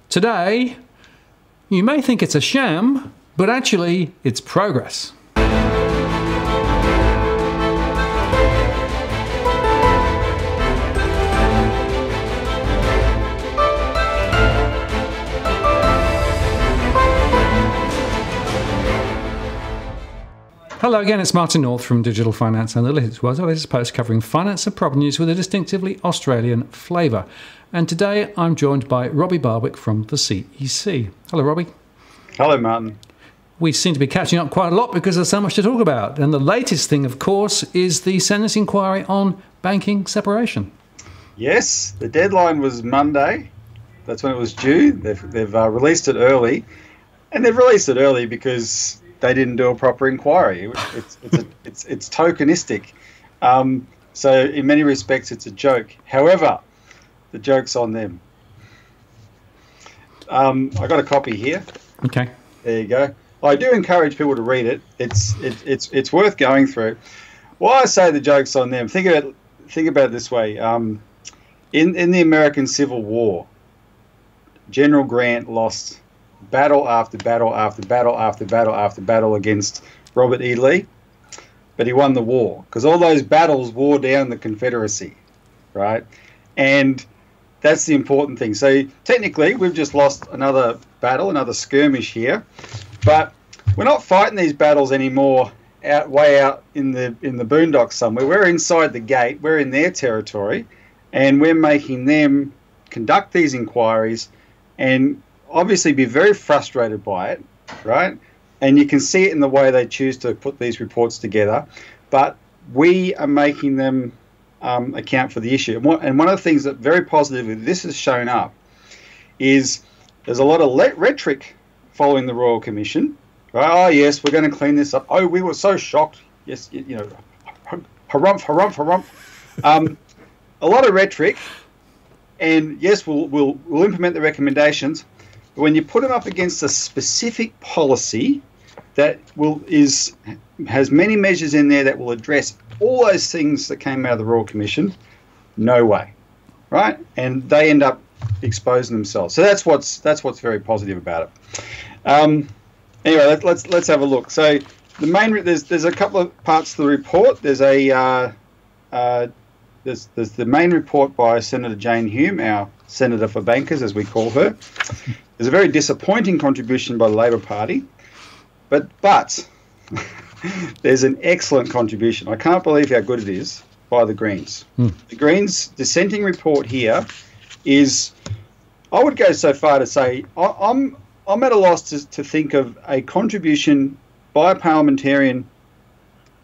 Today, you may think it's a sham, but actually it's progress. Hello again, it's Martin North from Digital Finance Analytics, our latest post covering finance and property news with a distinctively Australian flavour. And today I'm joined by Robbie Barwick from the CEC. Hello, Robbie. Hello, Martin. We seem to be catching up quite a lot because there's so much to talk about. And the latest thing, of course, is the Senate's inquiry on banking separation. Yes, the deadline was Monday. That's when it was due. They've released it early. And they've released it early because they didn't do a proper inquiry. It's tokenistic. So in many respects, it's a joke. However, the joke's on them. I got a copy here. Okay. There you go. I do encourage people to read it. It's worth going through. Why I say the joke's on them? Think about it this way. In the American Civil War, General Grant lost battle after battle after battle after battle after battle against Robert E. Lee, but he won the war because all those battles wore down the Confederacy, right? And that's the important thing. So technically, we've just lost another battle, another skirmish here, but we're not fighting these battles anymore way out in the boondocks somewhere. We're inside the gate. We're in their territory, and we're making them conduct these inquiries and obviously be very frustrated by it, right? And you can see it in the way they choose to put these reports together. But we are making them account for the issue. And one of the things that very positively this has shown up is there's a lot of rhetoric following the Royal Commission. Right? Oh, yes, we're going to clean this up. Oh, we were so shocked. Yes, harumph, harumph, harumph. A lot of rhetoric. And yes, we'll implement the recommendations. But when you put them up against a specific policy that has many measures in there that will address all those things that came out of the Royal Commission, no way, right? And they end up exposing themselves. So that's what's very positive about it. Anyway, let's have a look. So there's a couple of parts to the report. There's there's the main report by Senator Jane Hume, our Senator for Bankers, as we call her. There's a very disappointing contribution by the Labor Party, but there's an excellent contribution. I can't believe how good it is by the Greens. The Greens' dissenting report here is, I would go so far to say, I'm at a loss to think of a contribution by a parliamentarian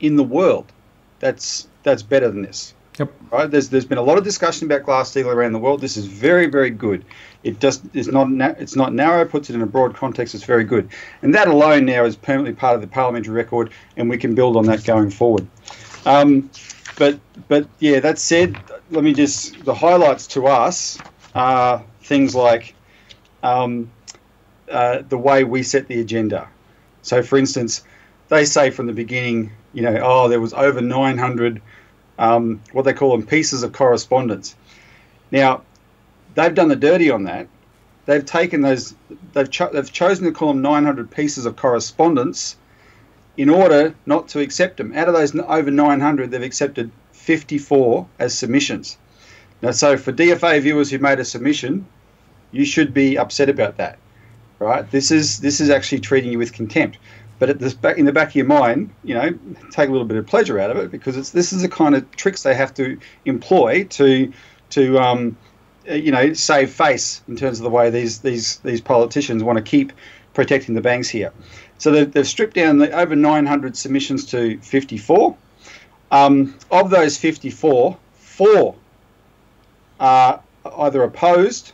in the world that's better than this. Yep. Right. There's been a lot of discussion about Glass-Steagall around the world. This is very, very good. It's not narrow. Puts it in a broad context. It's very good, and that alone now is permanently part of the parliamentary record, and we can build on that going forward. But yeah, that said, the highlights to us are things like the way we set the agenda. So, for instance, they say from the beginning, there was over 900. What they call them pieces of correspondence. Now, they've done the dirty on that. They've taken those. They've chosen to call them 900 pieces of correspondence in order not to accept them. Out of those over 900, they've accepted 54 as submissions. Now, so for DFA viewers who made a submission, you should be upset about that, right? This is actually treating you with contempt. But in the back of your mind, take a little bit of pleasure out of it because this is the kind of tricks they have to employ to save face in terms of the way these politicians want to keep protecting the banks here. So they've stripped down the over 900 submissions to 54. Of those 54, 4 are either opposed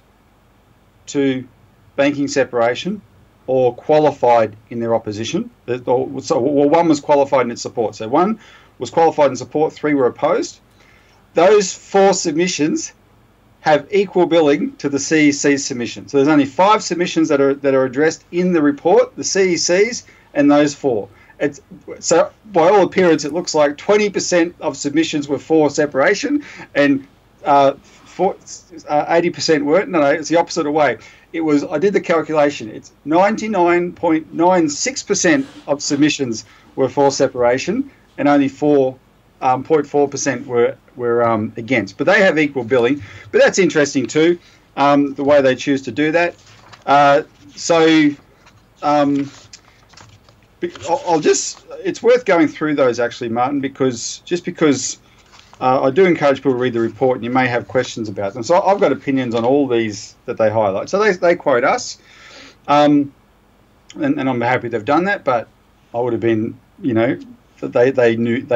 to banking separation or qualified in their opposition. One was qualified in its support. So 1 was qualified in support, 3 were opposed. Those 4 submissions have equal billing to the CEC's submission. So there's only 5 submissions that are addressed in the report, the CEC's, and those 4. So by all appearance, it looks like 20% of submissions were for separation, and 80% weren't. No, it's the opposite way. It was, I did the calculation. It's 99.96% of submissions were for separation, and only 4.4% were against. But they have equal billing. But that's interesting too, the way they choose to do that. It's worth going through those actually, Martin, because I do encourage people to read the report, and you may have questions about them. So I've got opinions on all these that they highlight. So they quote us, and I'm happy they've done that. But I would have been, that they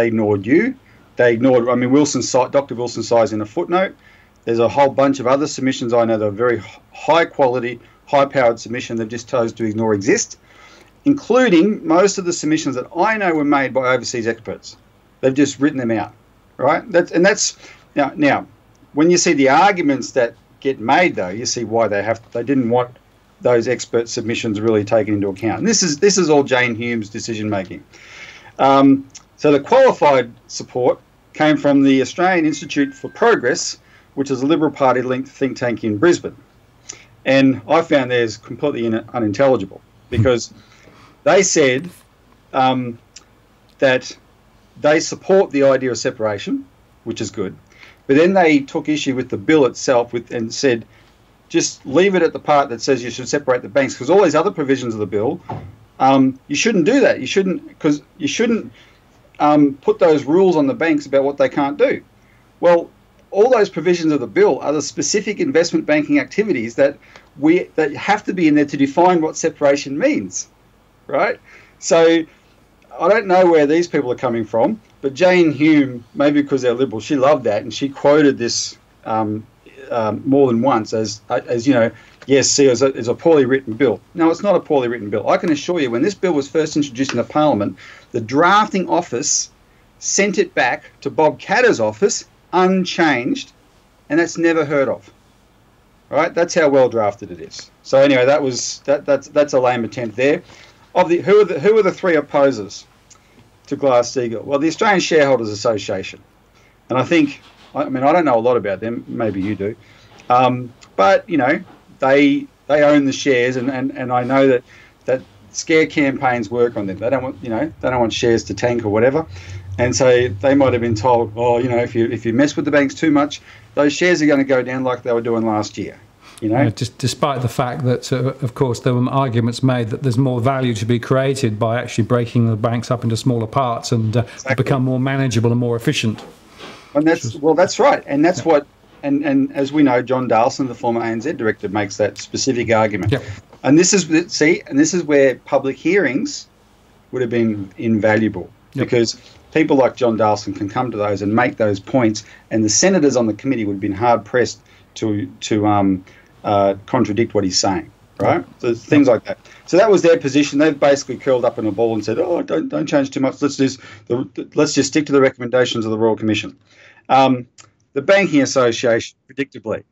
ignored you. They ignored. I mean, Dr. Wilson Size in a footnote. There's a whole bunch of other submissions I know that are very high quality, high powered submission. They've just chosen to ignore exist, including most of the submissions that I know were made by overseas experts. They've just written them out. Right, that's now. When you see the arguments that get made, though, you see why they didn't want those expert submissions really taken into account. And this is all Jane Hume's decision making. So the qualified support came from the Australian Institute for Progress, which is a Liberal Party linked think tank in Brisbane, and I found theirs completely unintelligible because they said that they support the idea of separation, which is good, but then they took issue with the bill itself and said, just leave it at the part that says you should separate the banks, because all these other provisions of the bill, you shouldn't do that. You shouldn't put those rules on the banks about what they can't do. Well, all those provisions of the bill are the specific investment banking activities that have to be in there to define what separation means, right? So I don't know where these people are coming from, but Jane Hume, maybe because they're liberal, she loved that, and she quoted this more than once as yes, see, it's a poorly written bill. No, it's not a poorly written bill. I can assure you, when this bill was first introduced into Parliament, the drafting office sent it back to Bob Katter's office unchanged, and that's never heard of. Right? That's how well drafted it is. So anyway, that's a lame attempt there. Who are the three opposers to Glass-Steagall? Well, the Australian Shareholders Association, and I don't know a lot about them. Maybe you do, but they own the shares, and I know that scare campaigns work on them. They don't want shares to tank or whatever, and so they might have been told, if you mess with the banks too much, those shares are going to go down like they were doing last year. Just despite the fact that, of course, there were arguments made that there's more value to be created by actually breaking the banks up into smaller parts and become more manageable and more efficient. And that's right, and that's what, and as we know, John Darlson, the former ANZ director, makes that specific argument. Yep. And this is where public hearings would have been invaluable, because people like John Darlson can come to those and make those points, and the senators on the committee would have been hard pressed to contradict what he's saying, right? So things like that. So that was their position. They've basically curled up in a ball and said, don't change too much. Let's just stick to the recommendations of the Royal Commission. The Banking Association, predictably,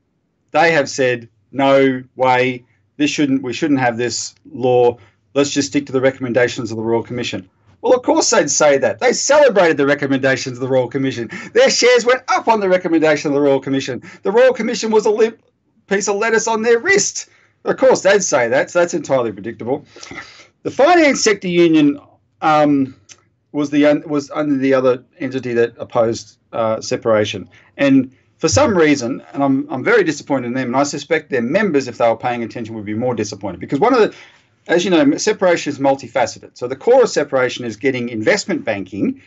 they have said, no way, we shouldn't have this law. Let's just stick to the recommendations of the Royal Commission. Well, of course they'd say that. They celebrated the recommendations of the Royal Commission. Their shares went up on the recommendation of the Royal Commission. The Royal Commission was a limp piece of lettuce on their wrist. Of course, they'd say that, so that's entirely predictable. The Finance Sector Union was under the other entity that opposed separation. And for some reason, and I'm very disappointed in them, and I suspect their members, if they were paying attention, would be more disappointed. Because as you know, separation is multifaceted. So the core of separation is getting investment banking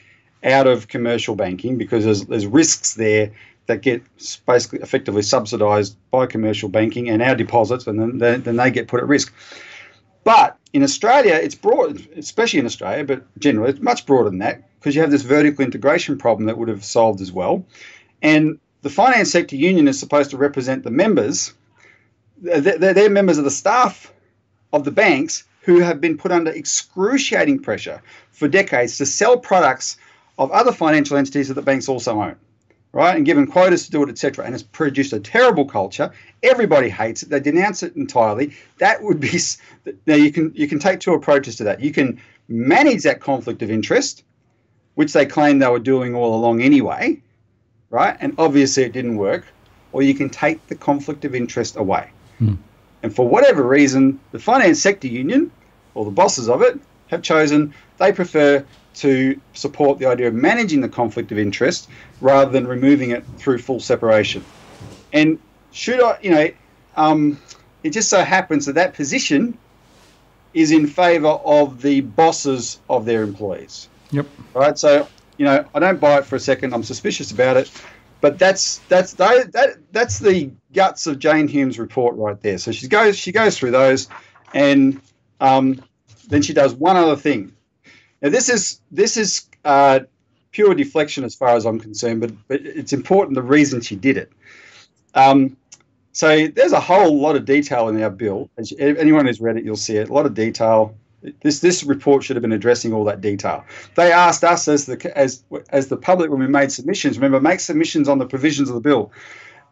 out of commercial banking, because there's risks there that get basically effectively subsidised by commercial banking and our deposits, and then they get put at risk. But in Australia, it's broad, especially in Australia, but generally it's much broader than that, because you have this vertical integration problem that would have solved as well. And the Finance Sector Union is supposed to represent the members. They're members of the staff of the banks who have been put under excruciating pressure for decades to sell products of other financial entities that the banks also own, right? And given quotas to do it, etc. And it's produced a terrible culture. Everybody hates it. They denounce it entirely. That would be... Now, you can take two approaches to that. You can manage that conflict of interest, which they claim they were doing all along anyway, right? And obviously it didn't work. or you can take the conflict of interest away. And for whatever reason, the finance sector union, or the bosses of it, have chosen they prefer to support the idea of managing the conflict of interest rather than removing it through full separation. And it just so happens that position is in favour of the bosses of their employees. Yep. Right. So, I don't buy it for a second. I'm suspicious about it. But that's the guts of Jane Hume's report right there. So she goes through those, and then she does one other thing. Now this is pure deflection as far as I'm concerned, but it's important the reason she did it. So there's a whole lot of detail in our bill. As anyone who's read it, you'll see it. A lot of detail. This report should have been addressing all that detail. They asked us as the public when we made submissions. Remember, make submissions on the provisions of the bill.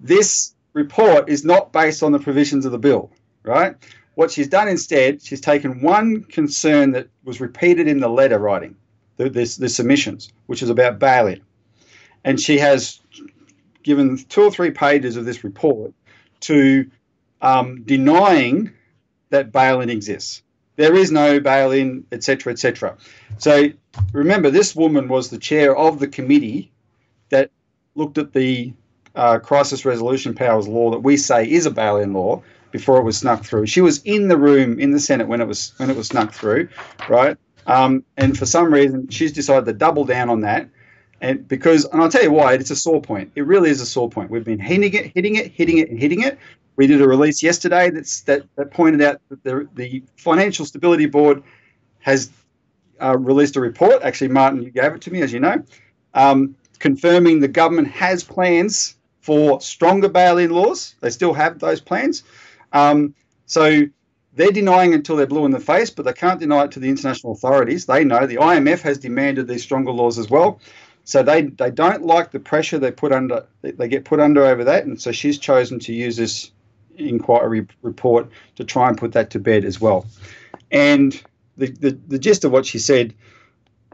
This report is not based on the provisions of the bill, right? What she's done instead, she's taken one concern that was repeated in the letter writing, the submissions, which is about bail-in, and she has given 2 or 3 pages of this report to denying that bail-in exists. There is no bail-in, etc., etc. So remember, this woman was the chair of the committee that looked at the crisis resolution powers law that we say is a bail-in law before it was snuck through. She was in the room in the Senate when it was snuck through, right? And for some reason, she's decided to double down on that. And I'll tell you why, it's a sore point. It really is a sore point. We've been hitting it. We did a release yesterday that pointed out that the Financial Stability Board has released a report. Actually, Martin, you gave it to me, as you know, confirming the government has plans for stronger bail-in laws. They still have those plans. So they're denying until they're blue in the face, but they can't deny it to the international authorities. They know the IMF has demanded these stronger laws as well. So they don't like the pressure they get put under over that, and so she's chosen to use this inquiry report to try and put that to bed as well. And the gist of what she said,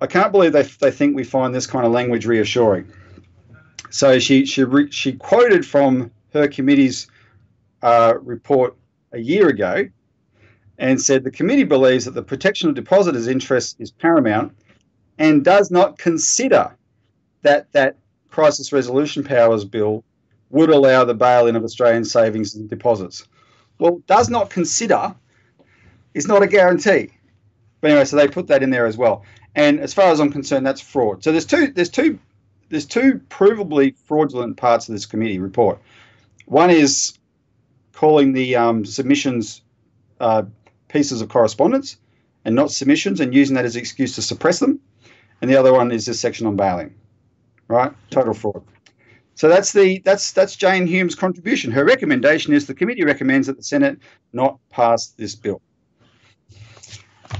I can't believe they think we find this kind of language reassuring. So she quoted from her committee's report a year ago and said the committee believes that the protection of depositors' interests is paramount and does not consider that crisis resolution powers bill would allow the bail-in of Australian savings and deposits. Well, does not consider is not a guarantee. But anyway, so they put that in there as well. And as far as I'm concerned, that's fraud. So there's two provably fraudulent parts of this committee report. One is calling the submissions pieces of correspondence and not submissions, and using that as an excuse to suppress them. And the other one is this section on bail-in, right? Total fraud. So that's Jane Hume's contribution. Her recommendation is the committee recommends that the Senate not pass this bill.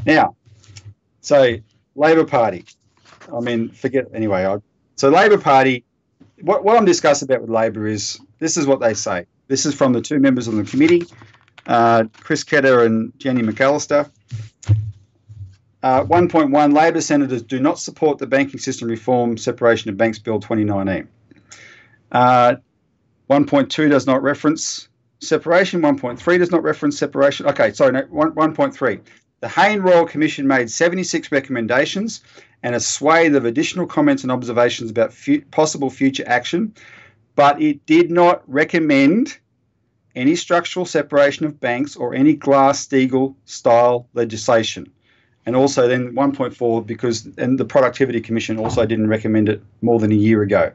Now, so Labor Party. I mean, so Labor Party, what I'm discussing about with Labor is, this is what they say. This is from the 2 members on the committee, Chris Ketter and Jenny McAllister. 1.1, Labor senators do not support the banking system reform separation of banks bill 2019. 1.2 does not reference separation. 1.3 does not reference separation. Okay, sorry, no, 1.3. The Hayne Royal Commission made 76 recommendations and a swathe of additional comments and observations about possible future action, but it did not recommend any structural separation of banks or any Glass-Steagall style legislation. And also then 1.4, and the Productivity Commission also didn't recommend it more than a year ago.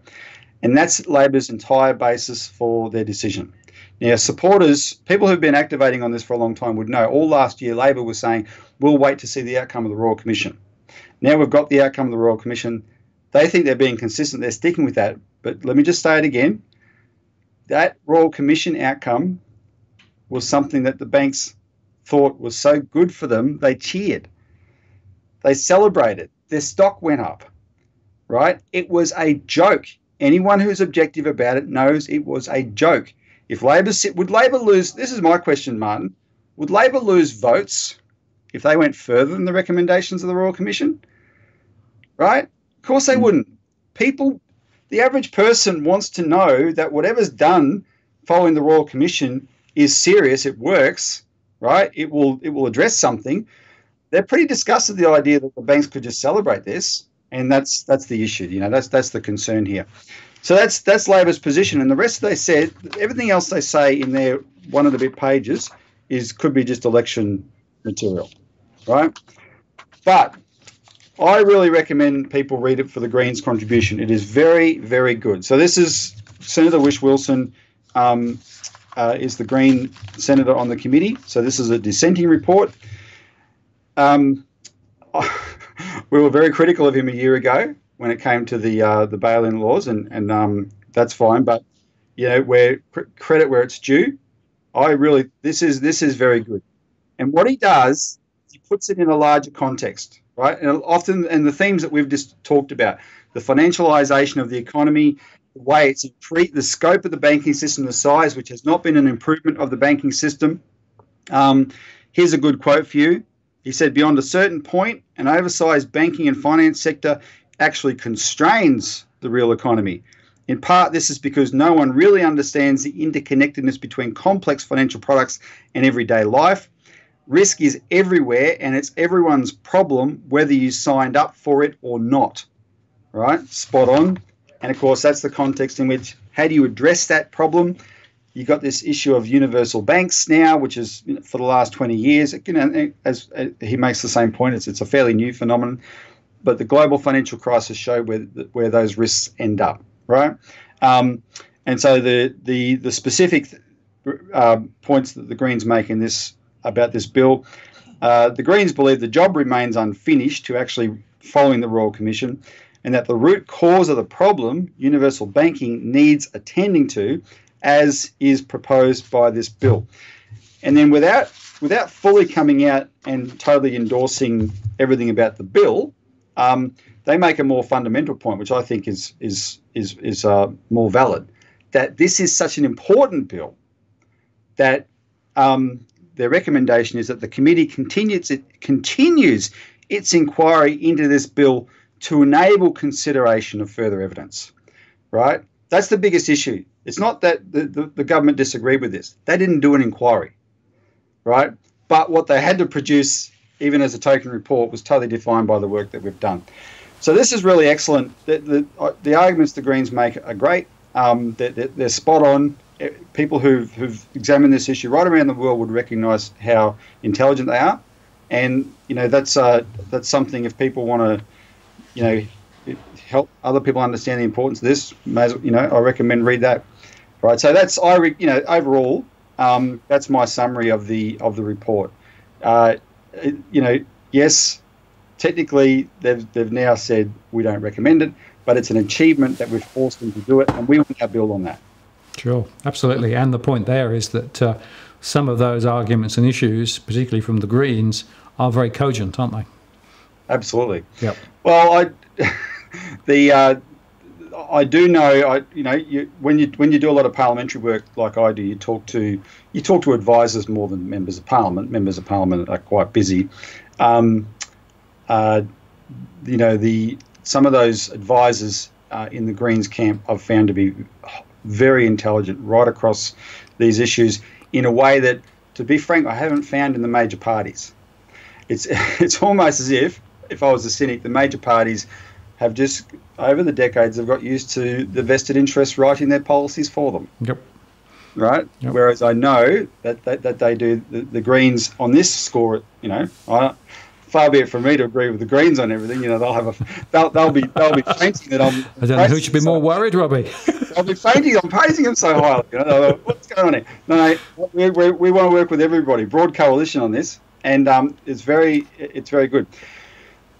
And that's Labor's entire basis for their decision. Now, supporters, people who've been activating on this for a long time would know, all last year Labor was saying, we'll wait to see the outcome of the Royal Commission. Now we've got the outcome of the Royal Commission. They think they're being consistent. They're sticking with that. But let me just say it again. That Royal Commission outcome was something that the banks thought was so good for them, they cheered. They celebrated. Their stock went up, right? It was a joke. Anyone who's objective about it knows it was a joke. If would Labor lose, this is my question, Martin, would Labor lose votes if they went further than the recommendations of the Royal Commission? Right? Of course they wouldn't. The average person wants to know that whatever's done following the Royal Commission is serious. It works, right? It will address something. They're pretty disgusted with the idea that the banks could just celebrate this, and that's the issue. That's the concern here. So that's Labor's position, and the rest they said, everything else they say in their one of the bit pages could be just election material, right? But I really recommend people read it for the Greens' contribution. It is very, very good. So this is Senator Wish Wilson, is the Green senator on the committee. So this is a dissenting report. We were very critical of him a year ago when it came to the bail-in laws, and that's fine. But where credit where it's due, this is very good. And what he does, he puts it in a larger context, right? And often, and the themes that we've just talked about, the financialization of the economy, the way it's the scope of the banking system, the size, which has not been an improvement of the banking system. Here's a good quote for you. He said, beyond a certain point, an oversized banking and finance sector actually constrains the real economy. In part, this is because no one really understands the interconnectedness between complex financial products and everyday life. Risk is everywhere, and it's everyone's problem whether you signed up for it or not, right? Spot on. And, of course, that's the context in which, how do you address that problem? You've got this issue of universal banks now, which is for the last 20 years. As he makes the same point, it's a fairly new phenomenon. But the global financial crisis showed where those risks end up, right? And so the specific points that the Greens make in this about this bill, the Greens believe the job remains unfinished to actually following the Royal Commission, and that the root cause of the problem, universal banking, needs attending to, as is proposed by this bill. And then without fully coming out and totally endorsing everything about the bill, they make a more fundamental point, which I think is more valid, that this is such an important bill that their recommendation is that the committee continues its inquiry into this bill to enable consideration of further evidence, right? That's the biggest issue. It's not that the government disagreed with this. They didn't do an inquiry, right? But what they had to produce, even as a token report, was totally defined by the work that we've done. So this is really excellent. The arguments the Greens make are great. They're spot on. People who've examined this issue right around the world would recognise how intelligent they are, and that's something. If people want to, help other people understand the importance of this, I recommend read that. Right. So that's overall, that's my summary of the report. Yes, technically they've now said we don't recommend it, but it's an achievement that we've forced them to do it, and we want to build on that. Sure, absolutely. And the point there is that some of those arguments and issues, particularly from the Greens, are very cogent, aren't they? Absolutely. Yep. Well, I do know. When you do a lot of parliamentary work like I do, you talk to advisors more than members of parliament. Members of parliament are quite busy. Some of those advisors in the Greens camp I've found to be very intelligent right across these issues in a way that, to be frank, I haven't found in the major parties. It's almost as if I was a cynic, the major parties have just, over the decades, have got used to the vested interests writing their policies for them. Yep. Right? Yep. Whereas I know that they do, the Greens on this score, far be it from me to agree with the Greens on everything. They'll be fainting that I'm. I don't know who should be more worried, Robbie. I'll be fainting. I'm praising them so highly. What's going on here? No, we want to work with everybody, broad coalition on this, and it's very good.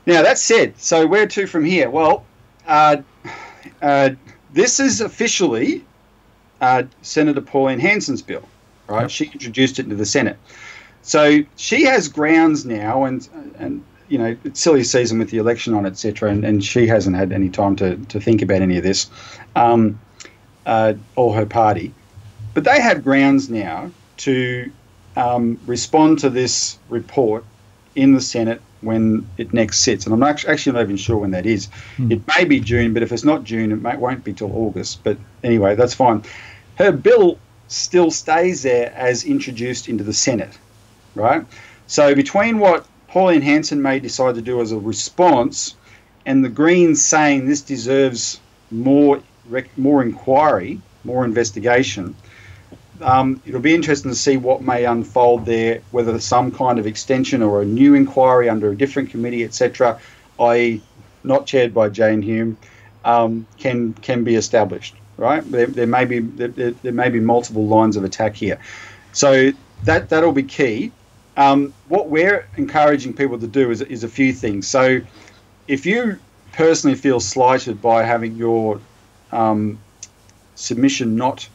Now that said, so where to from here? Well, this is officially Senator Pauline Hanson's bill, right? Yep. She introduced it into the Senate. So she has grounds now, and it's silly season with the election on, etc., and she hasn't had any time to think about any of this, or her party. But they have grounds now to respond to this report in the Senate when it next sits. And I'm actually not even sure when that is. It may be June, but if it's not June, it won't be till August. But anyway, that's fine. Her bill still stays there as introduced into the Senate, right? So between what Pauline Hanson may decide to do as a response and the Greens saying this deserves more inquiry, more investigation, it'll be interesting to see what may unfold there, whether there's some kind of extension or a new inquiry under a different committee, etc., i.e. not chaired by Jane Hume, can be established, right? There may be multiple lines of attack here. So that'll be key. What we're encouraging people to do is a few things. So if you personally feel slighted by having your submission not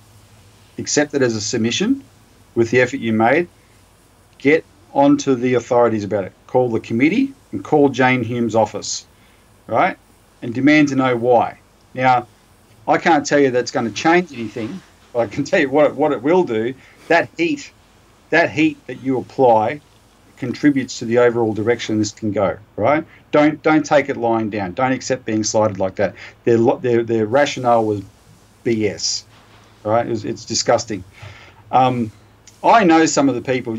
accepted as a submission with the effort you made, get onto the authorities about it. Call the committee and call Jane Hume's office, right? And demand to know why. Now, I can't tell you that's going to change anything, but I can tell you what it will do. That heat that you apply contributes to the overall direction this can go, right? Don't take it lying down. Don't accept being slighted like that. Their rationale was BS, right? It's disgusting. I know some of the people,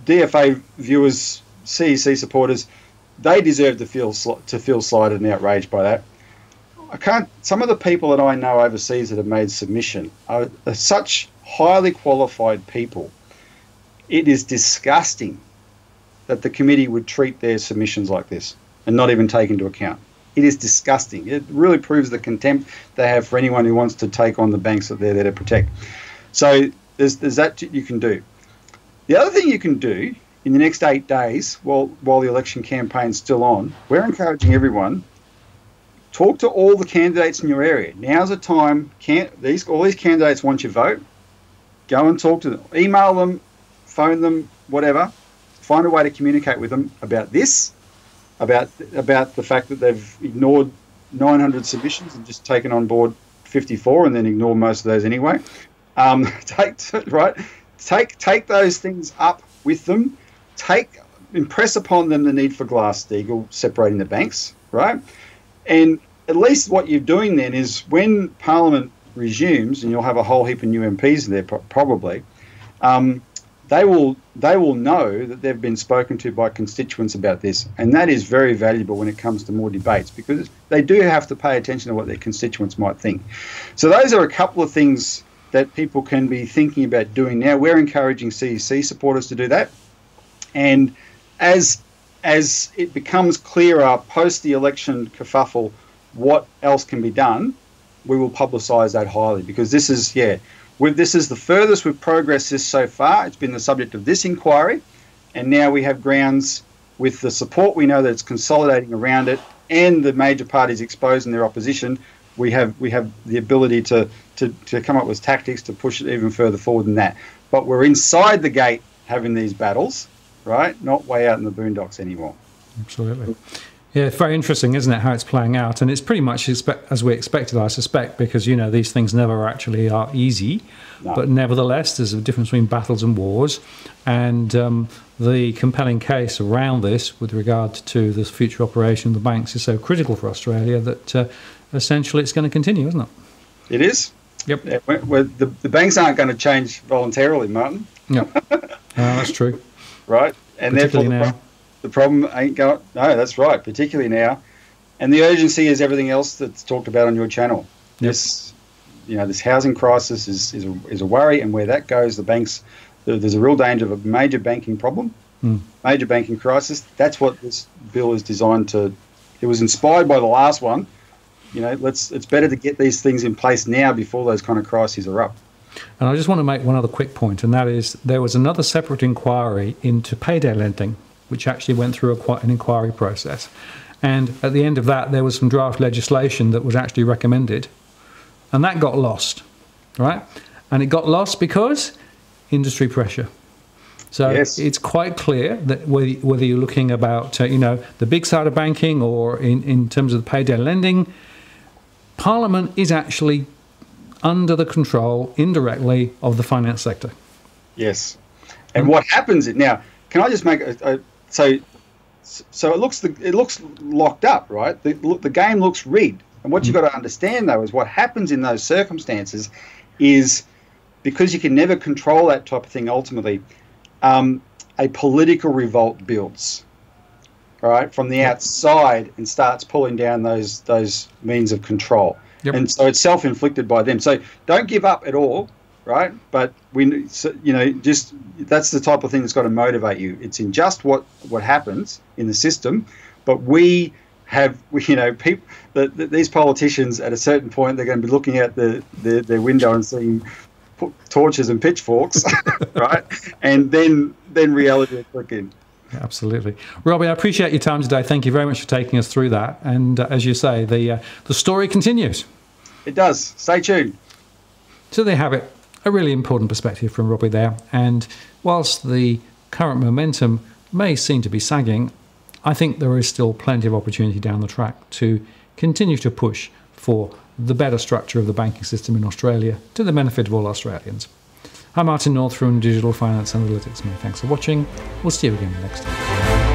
DFA viewers, CEC supporters, they deserve to feel slighted and outraged by that. Some of the people that I know overseas that have made submission are such highly qualified people. It is disgusting that the committee would treat their submissions like this and not even take into account. It is disgusting. It really proves the contempt they have for anyone who wants to take on the banks that they're there to protect. So there's that you can do. The other thing you can do in the next 8 days, while the election campaign's still on, we're encouraging everyone, talk to all the candidates in your area. Now's the time. All these candidates want your vote. Go and talk to them. Email them, phone them, whatever. Find a way to communicate with them about this, about the fact that they've ignored 900 submissions and just taken on board 54 and then ignored most of those anyway. Take those things up with them. Impress upon them the need for Glass-Steagall separating the banks, right? And at least what you're doing then is when Parliament resumes, and you'll have a whole heap of new MPs there probably, they will know that they've been spoken to by constituents about this, and that is very valuable when it comes to more debates because they do have to pay attention to what their constituents might think. So those are a couple of things that people can be thinking about doing now. We're encouraging CEC supporters to do that, and as it becomes clearer post the election kerfuffle what else can be done, we will publicise that highly because this is the furthest we've progressed this so far. It's been the subject of this inquiry, and now we have grounds with the support we know that it's consolidating around it and the major parties exposing their opposition. We have the ability to come up with tactics to push it even further forward than that. But we're inside the gate having these battles, right? Not way out in the boondocks anymore. Absolutely. Yeah, it's very interesting, isn't it, how it's playing out? And it's pretty much as we expected, I suspect, because, these things never actually are easy. No. But nevertheless, there's a difference between battles and wars. And the compelling case around this with regard to the future operation of the banks is so critical for Australia that essentially it's going to continue, isn't it? It is. Yep. Yeah, the banks aren't going to change voluntarily, Martin. Yep. That's true. Right. And therefore the problem ain't going. No, that's right. Particularly now, and the urgency is everything else that's talked about on your channel. Yep. This housing crisis is a worry, and where that goes, the banks. There's a real danger of a major banking problem, major banking crisis. That's what this bill is designed to. It was inspired by the last one. It's better to get these things in place now before those kind of crises erupt. And I just want to make one other quick point, and that is there was another separate inquiry into payday lending, which actually went through an inquiry process. And at the end of that, there was some draft legislation that was actually recommended. And that got lost, right? And it got lost because industry pressure. So yes. It's quite clear that whether you're looking about, the big side of banking or in terms of the payday lending, Parliament is actually under the control, indirectly, of the finance sector. Yes. And what happens now, can I just make so it looks locked up, right? The game looks rigged. And what you've got to understand, though, is what happens in those circumstances is because you can never control that type of thing ultimately, a political revolt builds, right, from the outside and starts pulling down those means of control. Yep. And so it's self-inflicted by them. So don't give up at all, right? But just that's the type of thing that's got to motivate you. It's in just what happens in the system, but we have, people, these politicians at a certain point, they're going to be looking at their window and seeing torches and pitchforks, right? And then reality will click in. Absolutely. Robbie, I appreciate your time today. Thank you very much for taking us through that. And as you say, the story continues. It does. Stay tuned. So there you have it. A really important perspective from Robbie there. And whilst the current momentum may seem to be sagging, I think there is still plenty of opportunity down the track to continue to push for the better structure of the banking system in Australia to the benefit of all Australians. I'm Martin North from Digital Finance Analytics. Many thanks for watching. We'll see you again next time.